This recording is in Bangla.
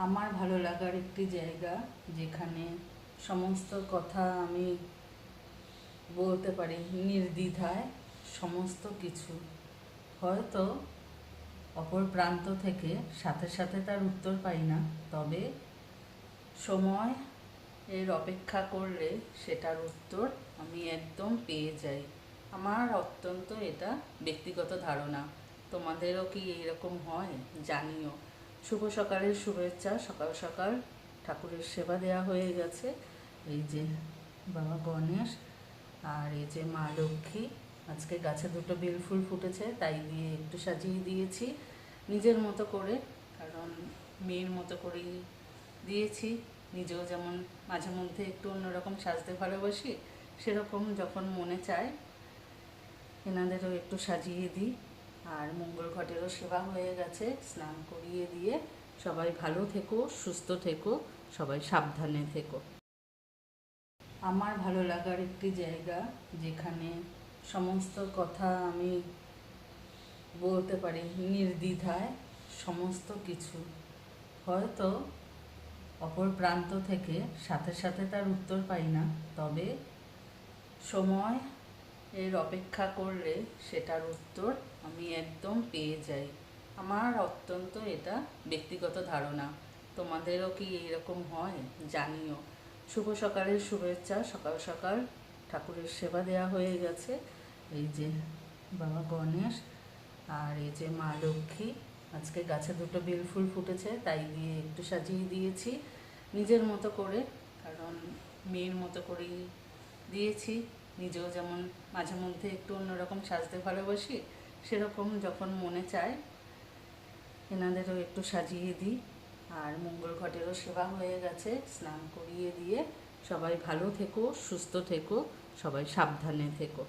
আমার ভালো লাগার একটি জায়গা, যেখানে সমস্ত কথা আমি বলতে পারি নির্দ্বিধায়। সমস্ত কিছু হয়তো অপর প্রান্ত থেকে সাথে সাথে তার উত্তর পাই না, তবে সময় এর অপেক্ষা করলে সেটার উত্তর আমি একদম পেয়ে যাই। আমার অত্যন্ত এটা ব্যক্তিগত ধারণা, তোমাদেরও কি এইরকম হয় জানিও। শুভ সকালের শুভেচ্ছা। সকাল সকাল ঠাকুরের সেবা দেওয়া হয়ে গেছে। এই যে বাবা গণেশ আর এই যে মা লক্ষ্মী। আজকে গাছে দুটো বেল ফুল ফুটেছে, তাই দিয়ে একটু সাজিয়ে দিয়েছি নিজের মতো করে, কারণ মেয়ের মতো করেই দিয়েছি। নিজেও যেমন মাঝে মধ্যে একটু অন্যরকম সাজতে ভালোবাসি, সেরকম যখন মনে চায় এনাদেরও একটু সাজিয়ে দিই। আর মঙ্গল ঘটেরও সেবা হয়ে গেছে, স্নান করিয়ে দিয়ে। সবাই ভালো থেকো, সুস্থ থেকো, সবাই সাবধানে থেকো। আমার ভালো লাগার একটি জায়গা, যেখানে সমস্ত কথা আমি বলতে পারি নির্দ্বিধায়। সমস্ত কিছু হয়তো অপর প্রান্ত থেকে সাথে সাথে তার উত্তর পাই না, তবে সময় এর অপেক্ষা করলে সেটার উত্তর আমি একদম পেয়ে যাই। আমার অত্যন্ত এটা ব্যক্তিগত ধারণা, তোমাদেরও কি এইরকম হয় জানিও। শুভ সকালের শুভেচ্ছা। সকাল সকাল ঠাকুরের সেবা দেওয়া হয়ে গেছে। এই যে বাবা গণেশ আর এই যে মা লক্ষ্মী। আজকে গাছে দুটো বেল ফুল ফুটেছে, তাই দিয়ে একটু সাজিয়ে দিয়েছি নিজের মতো করে, কারণ মেয়ের মতো করেই দিয়েছি। নিজেও যেমন মাঝে মধ্যে একটু অন্যরকম সাজতে ভালোবাসি, সেরকম যখন মনে চায় এনাদেরও একটু সাজিয়ে দিই। আর মঙ্গল ঘটেরও সেবা হয়ে গেছে, স্নান করিয়ে দিয়ে। সবাই ভালো থেকো, সুস্থ থেকো, সবাই সাবধানে থেকো।